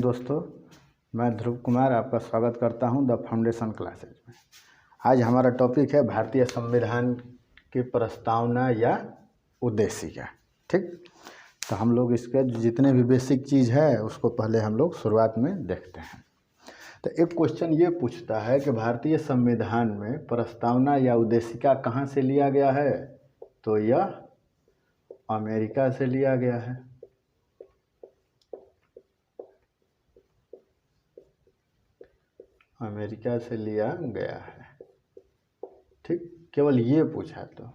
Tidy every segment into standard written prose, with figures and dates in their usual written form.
दोस्तों, मैं ध्रुव कुमार आपका स्वागत करता हूं द फाउंडेशन क्लासेज में। आज हमारा टॉपिक है भारतीय संविधान की प्रस्तावना या उद्देशिका। ठीक, तो हम लोग इसके जितने भी बेसिक चीज़ है उसको पहले हम लोग शुरुआत में देखते हैं। तो एक क्वेश्चन ये पूछता है कि भारतीय संविधान में प्रस्तावना या उद्देशिका कहाँ से लिया गया है, तो यह अमेरिका से लिया गया है। अमेरिका से लिया गया है। ठीक, केवल ये पूछा। तो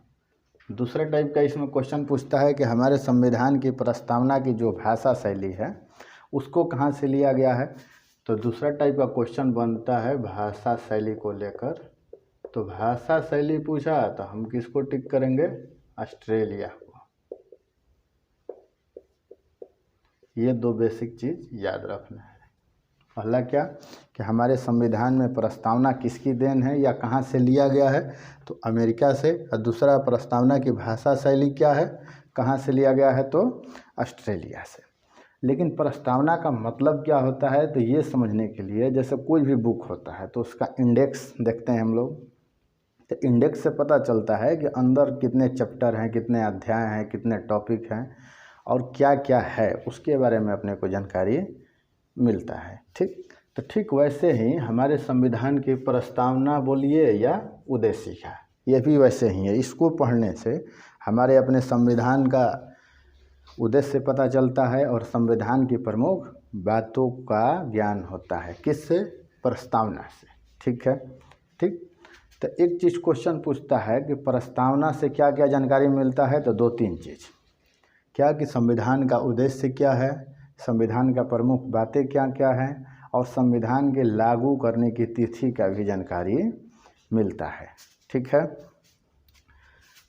दूसरा टाइप का इसमें क्वेश्चन पूछता है कि हमारे संविधान की प्रस्तावना की जो भाषा शैली है उसको कहाँ से लिया गया है। तो दूसरा टाइप का क्वेश्चन बनता है भाषा शैली को लेकर। तो भाषा शैली पूछा तो हम किसको टिक करेंगे, ऑस्ट्रेलिया को। ये दो बेसिक चीज़ याद रखना है। पहला क्या कि हमारे संविधान में प्रस्तावना किसकी देन है या कहाँ से लिया गया है, तो अमेरिका से। और दूसरा, प्रस्तावना की भाषा शैली क्या है, कहाँ से लिया गया है, तो ऑस्ट्रेलिया से। लेकिन प्रस्तावना का मतलब क्या होता है, तो ये समझने के लिए जैसे कोई भी बुक होता है तो उसका इंडेक्स देखते हैं हम लोग। तो इंडेक्स से पता चलता है कि अंदर कितने चैप्टर हैं, कितने अध्याय हैं, कितने टॉपिक हैं और क्या क्या है, उसके बारे में अपने को जानकारी मिलता है। ठीक, तो ठीक वैसे ही हमारे संविधान की प्रस्तावना बोलिए या उद्देशिका, ये भी वैसे ही है। इसको पढ़ने से हमारे अपने संविधान का उद्देश्य पता चलता है और संविधान की प्रमुख बातों का ज्ञान होता है। किससे, प्रस्तावना से। ठीक है। ठीक, तो एक चीज़ क्वेश्चन पूछता है कि प्रस्तावना से क्या क्या जानकारी मिलता है, तो दो तीन चीज़। क्या कि संविधान का उद्देश्य क्या है, संविधान का प्रमुख बातें क्या क्या हैं, और संविधान के लागू करने की तिथि का भी जानकारी मिलता है। ठीक है।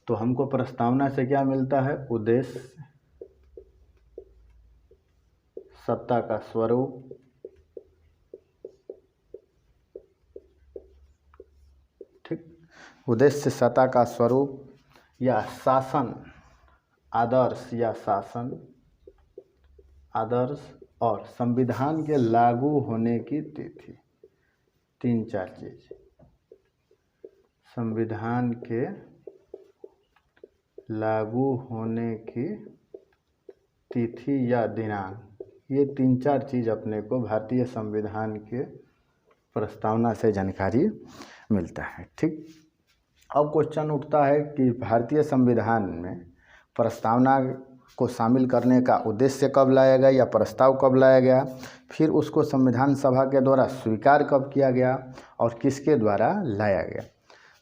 तो हमको प्रस्तावना से क्या मिलता है, उद्देश्य, सत्ता का स्वरूप, ठीक, उद्देश्य, सत्ता का स्वरूप या शासन, आदर्श या शासन, आदर्श, और संविधान के लागू होने की तिथि। तीन चार चीज, संविधान के लागू होने की तिथि या दिनांक, ये तीन चार चीज़ अपने को भारतीय संविधान के प्रस्तावना से जानकारी मिलता है। ठीक, अब क्वेश्चन उठता है कि भारतीय संविधान में प्रस्तावना को शामिल करने का उद्देश्य कब लाया गया या प्रस्ताव कब लाया गया, फिर उसको संविधान सभा के द्वारा स्वीकार कब किया गया और किसके द्वारा लाया गया।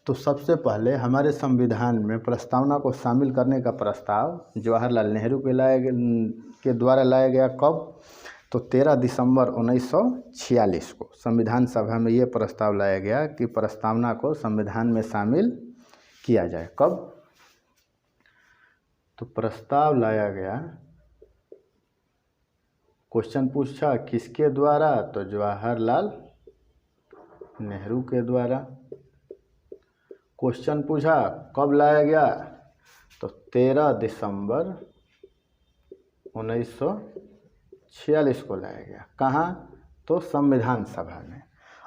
तो सबसे पहले हमारे संविधान में प्रस्तावना को शामिल करने का प्रस्ताव जवाहरलाल नेहरू के द्वारा लाया गया। कब, तो 13 दिसंबर 1946 को संविधान सभा में ये प्रस्ताव लाया गया कि प्रस्तावना को संविधान में शामिल किया जाए। कब, तो प्रस्ताव लाया गया, क्वेश्चन पूछा किसके द्वारा, तो जवाहरलाल नेहरू के द्वारा। क्वेश्चन पूछा कब लाया गया, तो 13 दिसंबर 1946 को लाया गया। कहाँ, तो संविधान सभा में।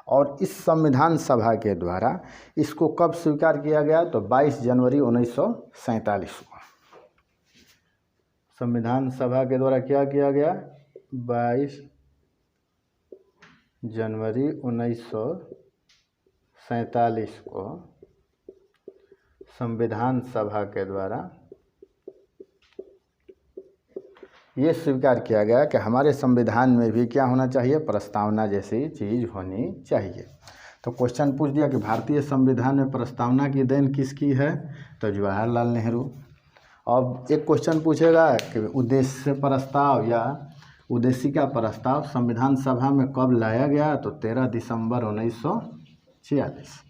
और इस संविधान सभा के द्वारा इसको कब स्वीकार किया गया, तो 22 जनवरी 1947 को संविधान सभा के द्वारा क्या किया गया, 22 जनवरी 1947 को संविधान सभा के द्वारा ये स्वीकार किया गया कि हमारे संविधान में भी क्या होना चाहिए, प्रस्तावना जैसी चीज़ होनी चाहिए। तो क्वेश्चन पूछ दिया कि भारतीय संविधान में प्रस्तावना की देन किसकी है, तो जवाहरलाल नेहरू। अब एक क्वेश्चन पूछेगा कि उद्देश्य प्रस्ताव या उद्देशिका प्रस्ताव संविधान सभा में कब लाया गया, तो 13 दिसंबर 1946।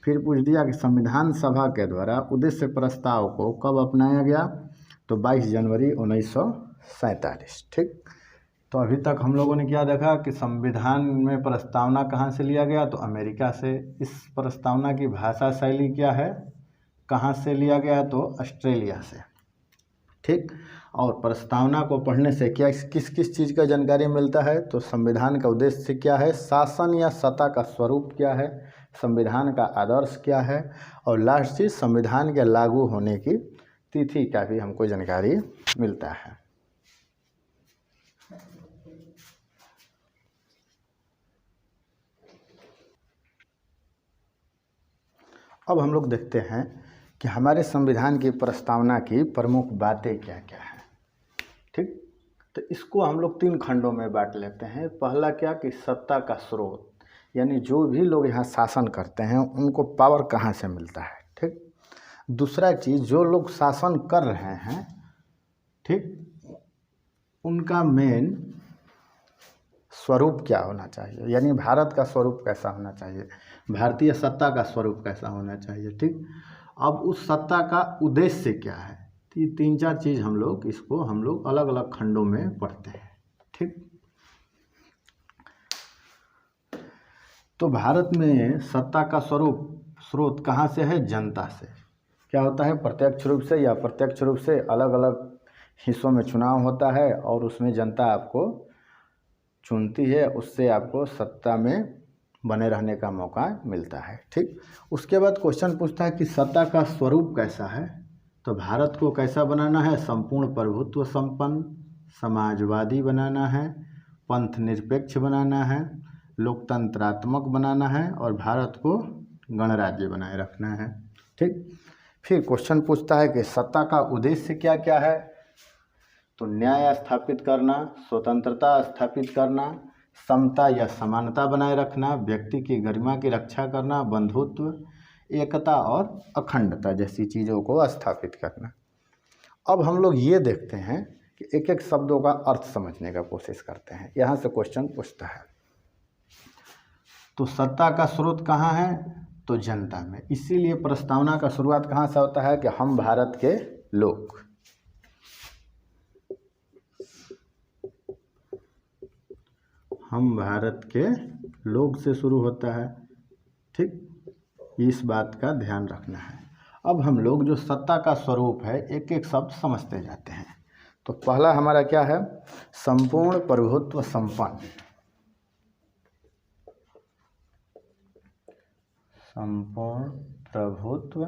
फिर पूछ दिया कि संविधान सभा के द्वारा उद्देश्य प्रस्ताव को कब अपनाया गया, तो 22 जनवरी 1947। ठीक, तो अभी तक हम लोगों ने क्या देखा कि संविधान में प्रस्तावना कहाँ से लिया गया, तो अमेरिका से। इस प्रस्तावना की भाषा शैली क्या है, कहाँ से लिया गया, तो ऑस्ट्रेलिया से। ठीक। और प्रस्तावना को पढ़ने से क्या किस किस चीज़ का जानकारी मिलता है, तो संविधान का उद्देश्य क्या है, शासन या सत्ता का स्वरूप क्या है, संविधान का आदर्श क्या है, और लास्ट चीज़ संविधान के लागू होने की तिथि का भी हमको जानकारी मिलता है। अब हम लोग देखते हैं कि हमारे संविधान की प्रस्तावना की प्रमुख बातें क्या क्या हैं। ठीक, तो इसको हम लोग 3 खंडों में बांट लेते हैं। पहला क्या कि सत्ता का स्रोत, यानी जो भी लोग यहाँ शासन करते हैं उनको पावर कहाँ से मिलता है। ठीक। दूसरा चीज़, जो लोग शासन कर रहे हैं, ठीक, उनका मेन स्वरूप क्या होना चाहिए, यानी भारत का स्वरूप कैसा होना चाहिए, भारतीय सत्ता का स्वरूप कैसा होना चाहिए। ठीक। अब उस सत्ता का उद्देश्य क्या है, तो ये 3-4 चीज़ हम लोग अलग अलग खंडों में पढ़ते हैं। ठीक। तो भारत में सत्ता का स्रोत कहाँ से है, जनता से। क्या होता है, प्रत्यक्ष रूप से या अप्रत्यक्ष रूप से अलग अलग हिस्सों में चुनाव होता है और उसमें जनता आपको चुनती है, उससे आपको सत्ता में बने रहने का मौका मिलता है। ठीक। उसके बाद क्वेश्चन पूछता है कि सत्ता का स्वरूप कैसा है, तो भारत को कैसा बनाना है, संपूर्ण प्रभुत्व संपन्न, समाजवादी बनाना है, पंथ निरपेक्ष बनाना है, लोकतंत्रात्मक बनाना है, और भारत को गणराज्य बनाए रखना है। ठीक। फिर क्वेश्चन पूछता है कि सत्ता का उद्देश्य क्या क्या है, तो न्याय स्थापित करना, स्वतंत्रता स्थापित करना, समता या समानता बनाए रखना, व्यक्ति की गरिमा की रक्षा करना, बंधुत्व, एकता और अखंडता जैसी चीज़ों को स्थापित करना। अब हम लोग ये देखते हैं कि एक एक शब्दों का अर्थ समझने का कोशिश करते हैं। यहाँ से क्वेश्चन पूछता है, तो सत्ता का स्रोत कहाँ है, तो जनता में। इसीलिए प्रस्तावना का शुरुआत कहाँ से होता है कि हम भारत के लोग। हम भारत के लोग से शुरू होता है। ठीक, इस बात का ध्यान रखना है। अब हम लोग जो सत्ता का स्वरूप है एक एक शब्द समझते जाते हैं। तो पहला हमारा क्या है, संपूर्ण प्रभुत्व संपन्न। संपूर्ण प्रभुत्व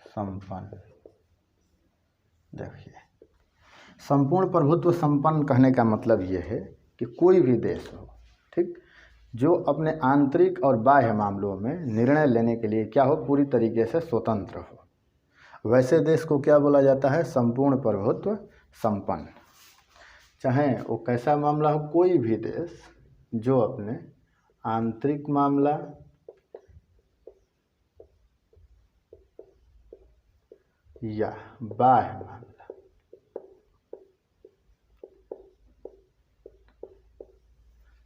संपन्न। देखिए, संपूर्ण प्रभुत्व संपन्न कहने का मतलब ये है कि कोई भी देश हो, ठीक, जो अपने आंतरिक और बाह्य मामलों में निर्णय लेने के लिए क्या हो, पूरी तरीके से स्वतंत्र हो, वैसे देश को क्या बोला जाता है, संपूर्ण प्रभुत्व संपन्न। चाहे वो कैसा मामला हो, कोई भी देश जो अपने आंतरिक मामला या बाह्य मामला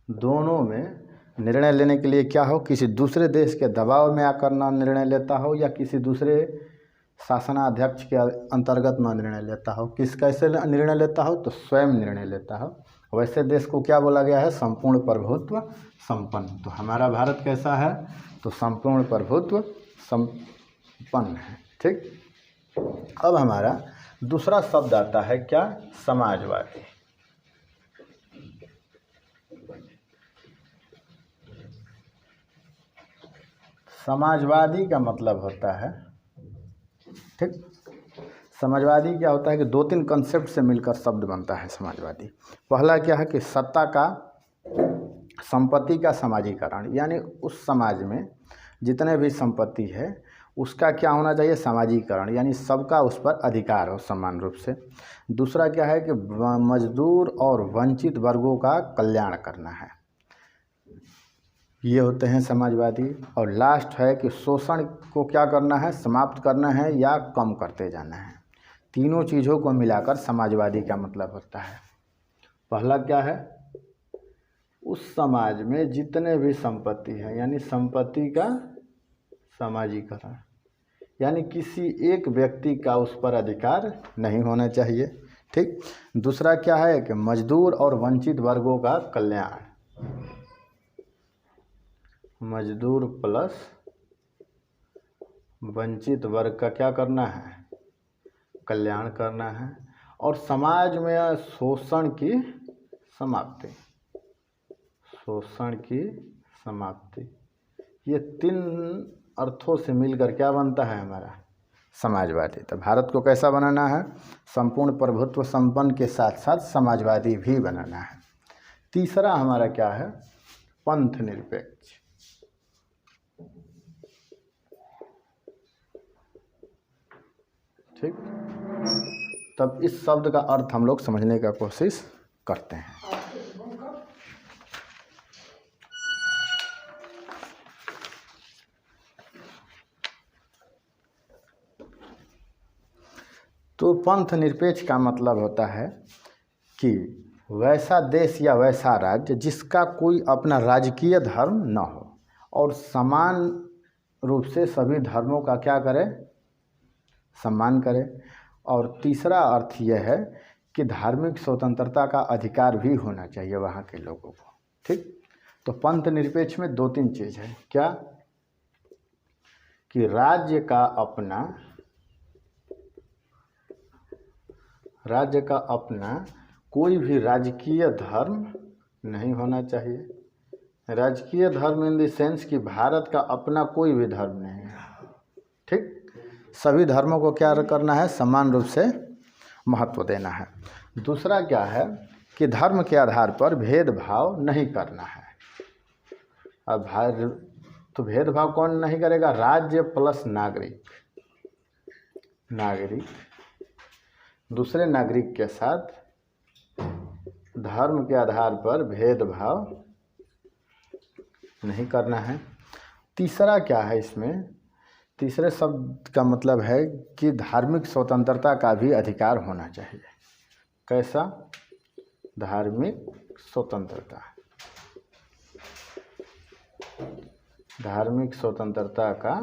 दोनों में निर्णय लेने के लिए क्या हो, किसी दूसरे देश के दबाव में आकर ना निर्णय लेता हो या किसी दूसरे शासनाध्यक्ष के अंतर्गत ना निर्णय लेता हो, कैसे निर्णय लेता हो, तो स्वयं निर्णय लेता हो, वैसे देश को क्या बोला गया है, संपूर्ण प्रभुत्व संपन्न। तो हमारा भारत कैसा है, तो संपूर्ण प्रभुत्व संपन्न है। ठीक। अब हमारा दूसरा शब्द आता है क्या, समाजवादी। समाजवादी का मतलब होता है, ठीक, समाजवादी क्या होता है कि 2-3 कंसेप्ट से मिलकर शब्द बनता है समाजवादी। पहला क्या है कि सत्ता का संपत्ति का समाजीकरण, यानी उस समाज में जितने भी संपत्ति है उसका क्या होना चाहिए, समाजीकरण, यानी सबका उस पर अधिकार हो समान रूप से। दूसरा क्या है कि मजदूर और वंचित वर्गों का कल्याण करना है, ये होते हैं समाजवादी। और लास्ट है कि शोषण को क्या करना है, समाप्त करना है या कम करते जाना है। तीनों चीज़ों को मिलाकर समाजवादी का मतलब होता है। पहला क्या है, उस समाज में जितने भी संपत्ति है, यानी संपत्ति का समाजीकरण, यानी किसी एक व्यक्ति का उस पर अधिकार नहीं होना चाहिए। ठीक। दूसरा क्या है कि मजदूर और वंचित वर्गों का कल्याण, मजदूर प्लस वंचित वर्ग का क्या करना है, कल्याण करना है, और समाज में शोषण की समाप्ति, शोषण की समाप्ति। ये 3 अर्थों से मिलकर क्या बनता है हमारा समाजवादी। तो भारत को कैसा बनाना है? संपूर्ण प्रभुत्व संपन्न के साथ साथ समाजवादी भी बनाना है। तीसरा हमारा क्या है? पंथ निरपेक्ष। ठीक, तब इस शब्द का अर्थ हम लोग समझने का कोशिश करते हैं। तो पंथ निरपेक्ष का मतलब होता है कि वैसा देश या वैसा राज्य जिसका कोई अपना राजकीय धर्म न हो और समान रूप से सभी धर्मों का क्या करे? सम्मान करे। और तीसरा अर्थ यह है कि धार्मिक स्वतंत्रता का अधिकार भी होना चाहिए वहाँ के लोगों को। ठीक, तो पंथ निरपेक्ष में 2-3 चीज़ है। क्या? कि राज्य का अपना कोई भी राजकीय धर्म नहीं होना चाहिए। राजकीय धर्म इन द सेंस कि भारत का अपना कोई भी धर्म नहीं है। ठीक, सभी धर्मों को क्या करना है? समान रूप से महत्व देना है। दूसरा क्या है? कि धर्म के आधार पर भेदभाव नहीं करना है। अब तो भेदभाव कौन नहीं करेगा? राज्य प्लस नागरिक दूसरे नागरिक के साथ धर्म के आधार पर भेदभाव नहीं करना है। तीसरा क्या है इसमें? तीसरे शब्द का मतलब है कि धार्मिक स्वतंत्रता का भी अधिकार होना चाहिए। कैसा? धार्मिक स्वतंत्रता, धार्मिक स्वतंत्रता का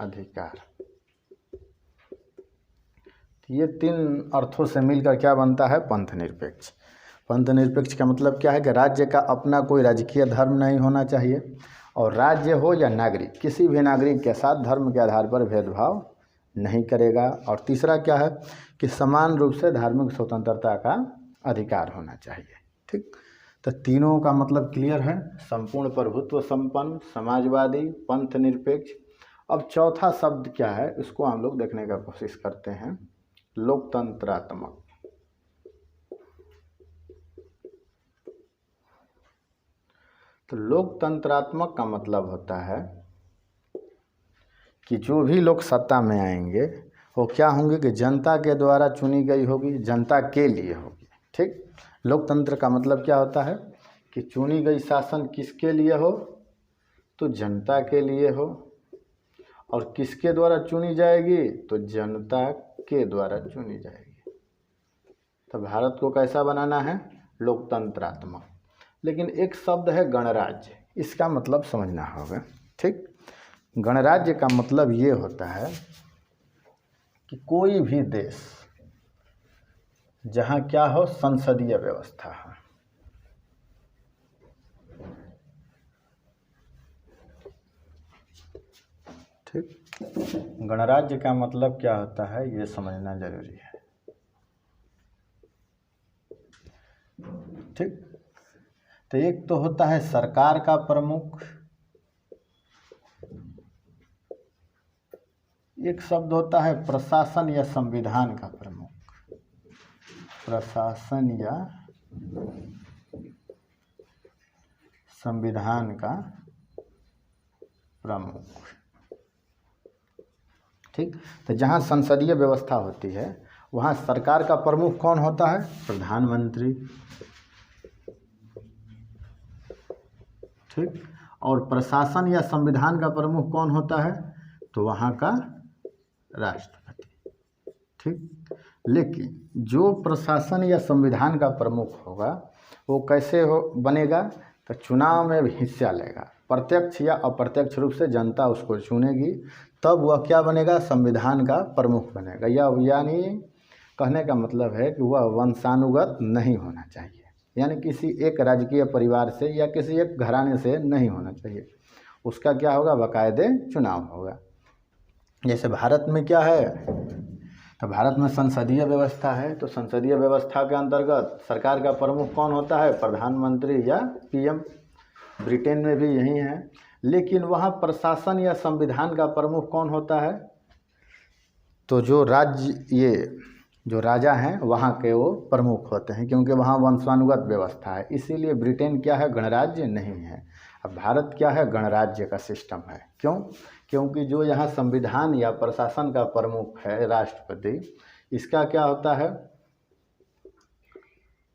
अधिकार। ये 3 अर्थों से मिलकर क्या बनता है? पंथ निरपेक्ष। पंथ निरपेक्ष का मतलब क्या है? कि राज्य का अपना कोई राजकीय धर्म नहीं होना चाहिए, और राज्य हो या नागरिक, किसी भी नागरिक के साथ धर्म के आधार पर भेदभाव नहीं करेगा। और तीसरा क्या है? कि समान रूप से धार्मिक स्वतंत्रता का अधिकार होना चाहिए। ठीक, तो तीनों का मतलब क्लियर है। संपूर्ण प्रभुत्व संपन्न, समाजवादी, पंथ निरपेक्ष। अब चौथा शब्द क्या है? इसको हम लोग देखने का कोशिश करते हैं। लोकतंत्रात्मक। तो लोकतंत्रात्मक का मतलब होता है कि जो भी लोग सत्ता में आएंगे वो क्या होंगे? कि जनता के द्वारा चुनी गई होगी, जनता के लिए होगी। ठीक, लोकतंत्र का मतलब क्या होता है? कि चुनी गई शासन किसके लिए हो? तो जनता के लिए हो। और किसके द्वारा चुनी जाएगी? तो जनता के द्वारा चुनी जाएगी। तो भारत को कैसा बनाना है? लोकतंत्रात्मक। लेकिन एक शब्द है गणराज्य, इसका मतलब समझना होगा। ठीक, गणराज्य का मतलब ये होता है कि कोई भी देश जहाँ क्या हो? संसदीय व्यवस्था है। ठीक, गणराज्य का मतलब क्या होता है ये समझना जरूरी है। ठीक, तो एक तो होता है सरकार का प्रमुख, एक शब्द होता है प्रशासन या संविधान का प्रमुख। प्रशासन या संविधान का प्रमुख। ठीक, तो जहाँ संसदीय व्यवस्था होती है वहाँ सरकार का प्रमुख कौन होता है? प्रधानमंत्री। ठीक, और प्रशासन या संविधान का प्रमुख कौन होता है? तो वहाँ का राष्ट्रपति। ठीक, लेकिन जो प्रशासन या संविधान का प्रमुख होगा वो कैसे बनेगा? तो चुनाव में हिस्सा लेगा, प्रत्यक्ष या अप्रत्यक्ष रूप से जनता उसको चुनेगी, तब वह क्या बनेगा? संविधान का प्रमुख बनेगा। यानी कहने का मतलब है कि वह वंशानुगत नहीं होना चाहिए, यानी किसी एक राजकीय परिवार से या किसी एक घराने से नहीं होना चाहिए। उसका क्या होगा? बाकायदे चुनाव होगा। जैसे भारत में क्या है? तो भारत में संसदीय व्यवस्था है, तो संसदीय व्यवस्था के अंतर्गत सरकार का प्रमुख कौन होता है? प्रधानमंत्री या पीएम। ब्रिटेन में भी यही है, लेकिन वहाँ प्रशासन या संविधान का प्रमुख कौन होता है? तो जो राजा हैं वहाँ के वो प्रमुख होते हैं, क्योंकि वहाँ वंशानुगत व्यवस्था है। इसीलिए ब्रिटेन क्या है? गणराज्य नहीं है। अब भारत क्या है? गणराज्य का सिस्टम है। क्यों? क्योंकि जो यहाँ संविधान या प्रशासन का प्रमुख है राष्ट्रपति, इसका क्या होता है?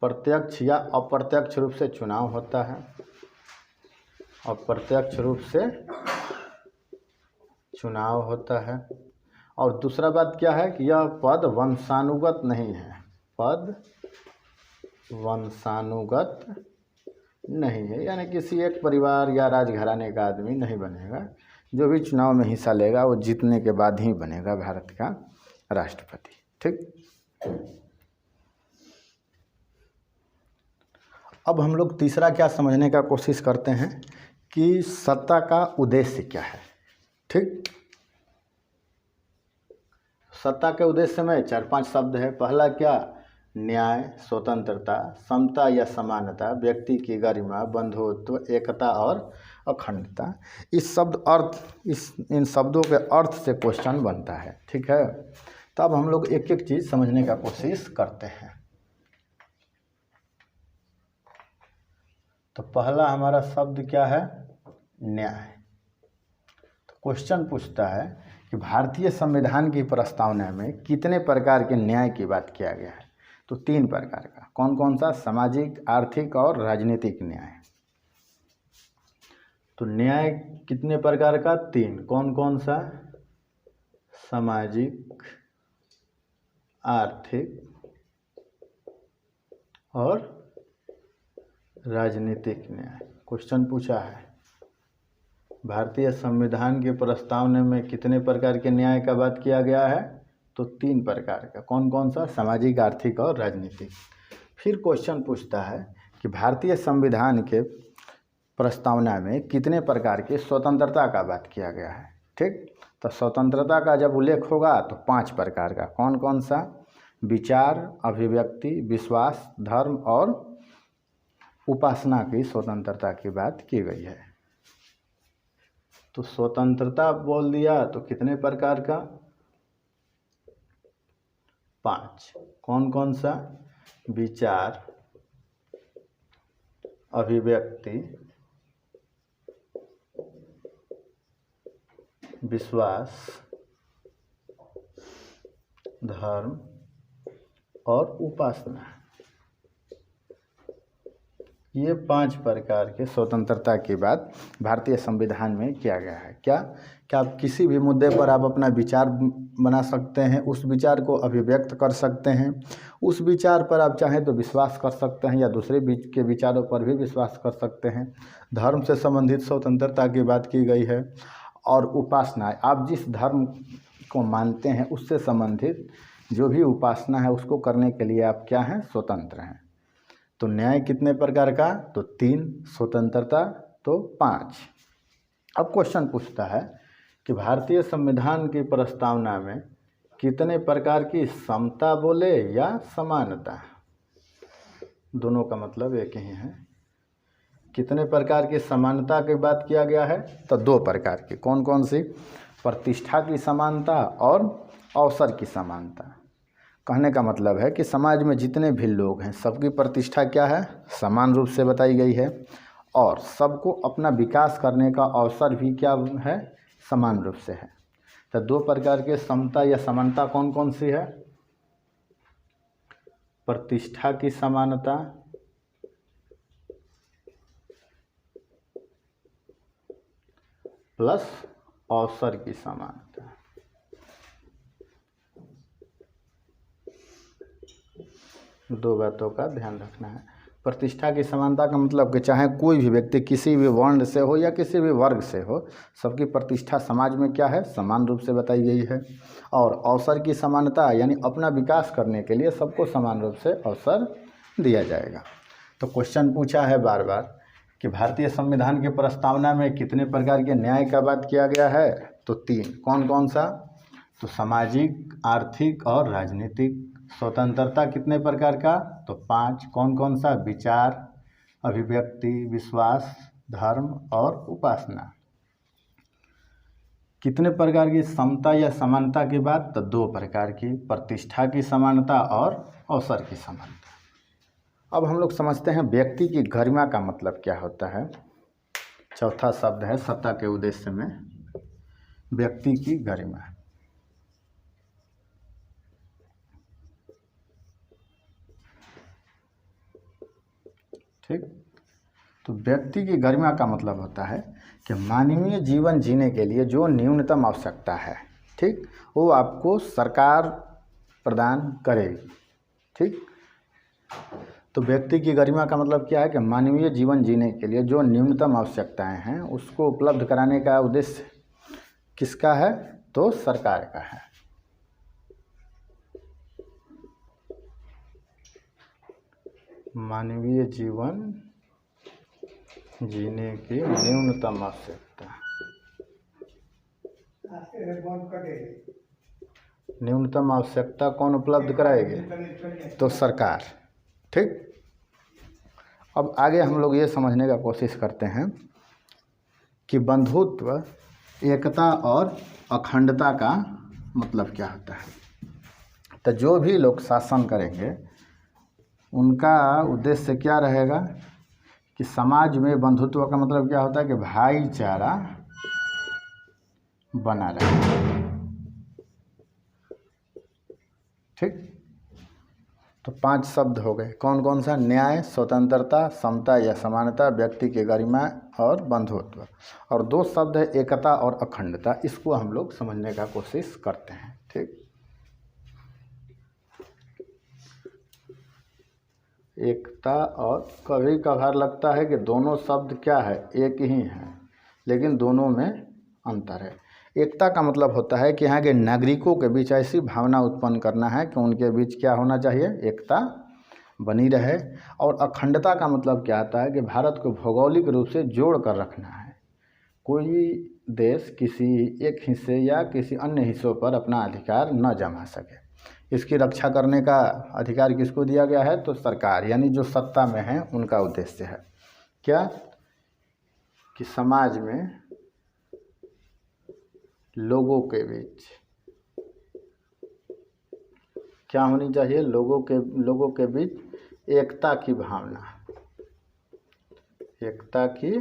प्रत्यक्ष या अप्रत्यक्ष रूप से चुनाव होता है। अप्रत्यक्ष रूप से चुनाव होता है। और दूसरा बात क्या है कि यह पद वंशानुगत नहीं है। पद वंशानुगत नहीं है, यानी किसी एक परिवार या राजघराने का आदमी नहीं बनेगा। जो भी चुनाव में हिस्सा लेगा वो जीतने के बाद ही बनेगा भारत का राष्ट्रपति। ठीक। अब हम लोग तीसरा क्या समझने का कोशिश करते हैं कि सत्ता का उद्देश्य क्या है। ठीक। सत्ता के उद्देश्य में 4-5 शब्द है। पहला क्या? न्याय, स्वतंत्रता, समता या समानता, व्यक्ति की गरिमा, बंधुत्व, एकता और अखंडता। इन शब्दों के अर्थ से क्वेश्चन बनता है। ठीक है। तो अब हम लोग एक एक चीज़ समझने का कोशिश करते हैं। तो पहला हमारा शब्द क्या है? न्याय। तो क्वेश्चन पूछता है कि भारतीय संविधान की प्रस्तावना में कितने प्रकार के न्याय की बात किया गया है? तो 3 प्रकार का। कौन कौन सा? सामाजिक, आर्थिक और राजनीतिक न्याय। तो न्याय कितने प्रकार का? 3। कौन कौन सा? सामाजिक, आर्थिक और राजनीतिक न्याय। क्वेश्चन पूछा है भारतीय संविधान के प्रस्तावना में कितने प्रकार के न्याय का बात किया गया है? तो 3 प्रकार का। कौन कौन सा? सामाजिक, आर्थिक और राजनीतिक। फिर क्वेश्चन पूछता है कि भारतीय संविधान के प्रस्तावना में कितने प्रकार की स्वतंत्रता का बात किया गया है। ठीक। तो स्वतंत्रता का जब उल्लेख होगा तो 5 प्रकार का। कौन कौन सा? विचार, अभिव्यक्ति, विश्वास, धर्म और उपासना की स्वतंत्रता की बात की गई है। तो स्वतंत्रता बोल दिया तो कितने प्रकार का? 5। कौन कौन सा? विचार, अभिव्यक्ति, विश्वास, धर्म और उपासना। ये 5 प्रकार के स्वतंत्रता की बात भारतीय संविधान में किया गया है। क्या आप किसी भी मुद्दे पर आप अपना विचार बना सकते हैं, उस विचार को अभिव्यक्त कर सकते हैं, उस विचार पर आप चाहें तो विश्वास कर सकते हैं या दूसरे के विचारों पर भी विश्वास कर सकते हैं। धर्म से संबंधित स्वतंत्रता की बात की गई है। और उपासना, आप जिस धर्म को मानते हैं उससे संबंधित जो भी उपासना है उसको करने के लिए आप क्या हैं? स्वतंत्र हैं। तो न्याय कितने प्रकार का? तो 3। स्वतंत्रता तो 5। अब क्वेश्चन पूछता है कि भारतीय संविधान की प्रस्तावना में कितने प्रकार की समता बोले या समानता? दोनों का मतलब एक ही है। कितने प्रकार की समानता की बात किया गया है? तो 2 प्रकार की। कौन कौन सी? प्रतिष्ठा की समानता और अवसर की समानता। कहने का मतलब है कि समाज में जितने भी लोग हैं सबकी प्रतिष्ठा क्या है? समान रूप से बताई गई है। और सबको अपना विकास करने का अवसर भी क्या है? समान रूप से है। तो 2 प्रकार के समता या समानता कौन कौन सी है? प्रतिष्ठा की समानता प्लस अवसर की समानता। दो बातों का ध्यान रखना है। प्रतिष्ठा की समानता का मतलब कि चाहे कोई भी व्यक्ति किसी भी वर्ण से हो या किसी भी वर्ग से हो, सबकी प्रतिष्ठा समाज में क्या है? समान रूप से बताई गई है। और अवसर की समानता यानी अपना विकास करने के लिए सबको समान रूप से अवसर दिया जाएगा। तो क्वेश्चन पूछा है बार बार कि भारतीय संविधान की प्रस्तावना में कितने प्रकार के न्याय का बात किया गया है? तो 3। कौन कौन सा? तो सामाजिक, आर्थिक और राजनीतिक। स्वतंत्रता कितने प्रकार का? तो 5। कौन कौन सा? विचार, अभिव्यक्ति, विश्वास, धर्म और उपासना। कितने प्रकार की? समता या समानता की बात तो 2 प्रकार की, प्रतिष्ठा की समानता और अवसर की समानता। अब हम लोग समझते हैं व्यक्ति की गरिमा का मतलब क्या होता है। चौथा शब्द है सत्ता के उद्देश्य में, व्यक्ति की गरिमा। ठीक, तो व्यक्ति की गरिमा का मतलब होता है कि मानवीय जीवन जीने के लिए जो न्यूनतम आवश्यकता है, ठीक, वो आपको सरकार प्रदान करेगी। ठीक, तो व्यक्ति की गरिमा का मतलब क्या है कि मानवीय जीवन जीने के लिए जो न्यूनतम आवश्यकताएं हैं उसको उपलब्ध कराने का उद्देश्य किसका है? तो सरकार का है। मानवीय जीवन जीने की न्यूनतम आवश्यकता, न्यूनतम आवश्यकता कौन उपलब्ध कराएगी? तो सरकार। ठीक, अब आगे हम लोग ये समझने का कोशिश करते हैं कि बंधुत्व, एकता और अखंडता का मतलब क्या होता है। तो जो भी लोग शासन करेंगे उनका उद्देश्य क्या रहेगा कि समाज में बंधुत्व का मतलब क्या होता है कि भाईचारा बना रहे। ठीक, तो 5 शब्द हो गए। कौन कौन सा? न्याय, स्वतंत्रता, समता या समानता, व्यक्ति की गरिमा और बंधुत्व। और 2 शब्द है एकता और अखंडता। इसको हम लोग समझने का कोशिश करते हैं। ठीक, एकता, और कभी कभार लगता है कि दोनों शब्द क्या है? एक ही हैं, लेकिन दोनों में अंतर है। एकता का मतलब होता है कि यहाँ के नागरिकों के बीच ऐसी भावना उत्पन्न करना है कि उनके बीच क्या होना चाहिए? एकता बनी रहे। और अखंडता का मतलब क्या आता है कि भारत को भौगोलिक रूप से जोड़ कर रखना है। कोई देश किसी एक हिस्से या किसी अन्य हिस्सों पर अपना अधिकार न जमा सके, इसकी रक्षा करने का अधिकार किसको दिया गया है? तो सरकार, यानी जो सत्ता में है उनका उद्देश्य है क्या? कि समाज में लोगों के बीच क्या होनी चाहिए? लोगों के बीच एकता की भावना, एकता की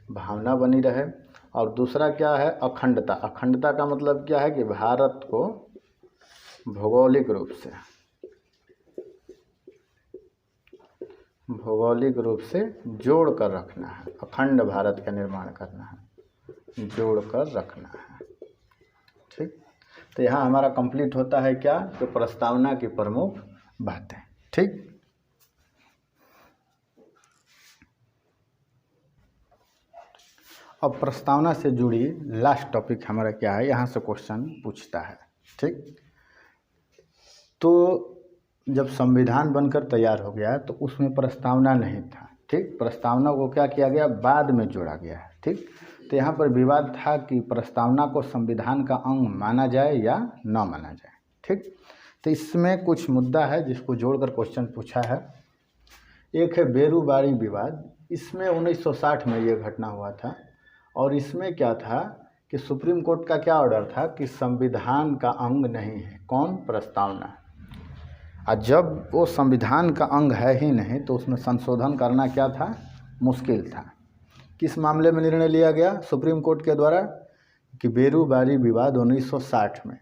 भावना बनी रहे। और दूसरा क्या है? अखंडता। अखंडता का मतलब क्या है कि भारत को भौगोलिक रूप से जोड़ कर रखना है। अखंड भारत का निर्माण करना है, जोड़ कर रखना है। ठीक, तो यहाँ हमारा कंप्लीट होता है क्या? तो प्रस्तावना की प्रमुख बातें। ठीक, अब प्रस्तावना से जुड़ी लास्ट टॉपिक हमारा क्या है? यहाँ से क्वेश्चन पूछता है। ठीक, तो जब संविधान बनकर तैयार हो गया तो उसमें प्रस्तावना नहीं था। ठीक, प्रस्तावना को क्या किया गया? बाद में जोड़ा गया है। ठीक, तो यहाँ पर विवाद था कि प्रस्तावना को संविधान का अंग माना जाए या न माना जाए। ठीक, तो इसमें कुछ मुद्दा है जिसको जोड़कर क्वेश्चन पूछा है। एक है बेरूबारी विवाद। इसमें 1960 में ये घटना हुआ था, और इसमें क्या था कि सुप्रीम कोर्ट का क्या ऑर्डर था कि संविधान का अंग नहीं है। कौन? प्रस्तावना। और जब वो संविधान का अंग है ही नहीं तो उसमें संशोधन करना क्या था? मुश्किल था। किस मामले में निर्णय लिया गया सुप्रीम कोर्ट के द्वारा? कि बेरूबारी विवाद 1960 में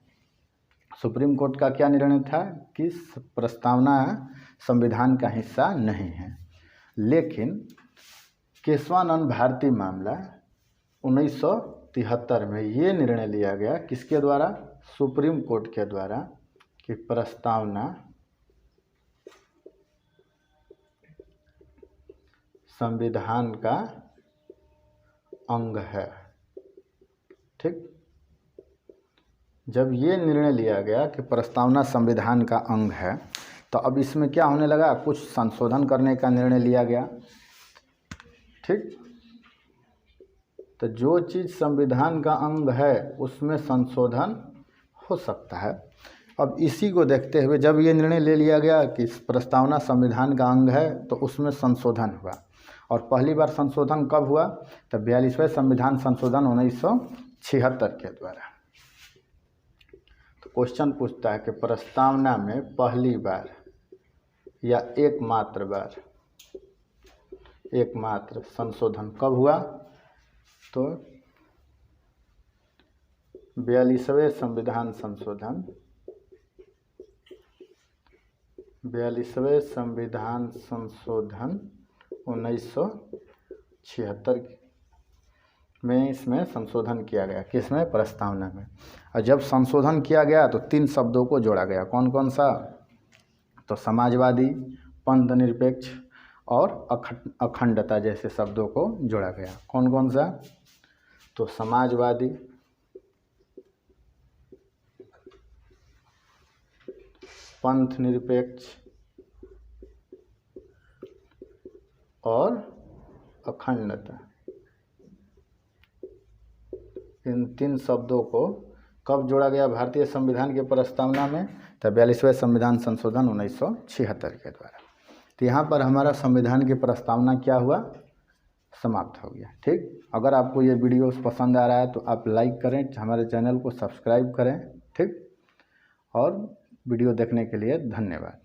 सुप्रीम कोर्ट का क्या निर्णय था कि प्रस्तावना संविधान का हिस्सा नहीं है। लेकिन केशवानंद भारती मामला 1973 में ये निर्णय लिया गया, किसके द्वारा? सुप्रीम कोर्ट के द्वारा, कि प्रस्तावना संविधान का अंग है। ठीक, जब ये निर्णय लिया गया कि प्रस्तावना संविधान का अंग है तो अब इसमें क्या होने लगा? कुछ संशोधन करने का निर्णय लिया गया। ठीक, तो जो चीज़ संविधान का अंग है उसमें संशोधन हो सकता है। अब इसी को देखते हुए जब ये निर्णय ले लिया गया कि प्रस्तावना संविधान का अंग है तो उसमें संशोधन हुआ। और पहली बार संशोधन कब हुआ? तब 42वें संविधान संशोधन 1976 के द्वारा। तो क्वेश्चन पूछता है कि प्रस्तावना में पहली बार या एकमात्र संशोधन कब हुआ? तो 42वें संविधान संशोधन 1976 में इसमें संशोधन किया गया। किसमें? प्रस्तावना में। और जब संशोधन किया गया तो 3 शब्दों को जोड़ा गया। कौन कौन सा? तो समाजवादी, पंथ निरपेक्ष और अखंडता जैसे शब्दों को जोड़ा गया। कौन कौन सा? तो समाजवादी, पंथ निरपेक्ष और अखंडता। इन 3 शब्दों को कब जोड़ा गया भारतीय संविधान के प्रस्तावना में? तो 42वें संविधान संशोधन 1976 के द्वारा। तो यहाँ पर हमारा संविधान की प्रस्तावना क्या हुआ? समाप्त हो गया। ठीक। अगर आपको ये वीडियो पसंद आ रहा है तो आप लाइक करें, हमारे चैनल को सब्सक्राइब करें। ठीक। और वीडियो देखने के लिए धन्यवाद।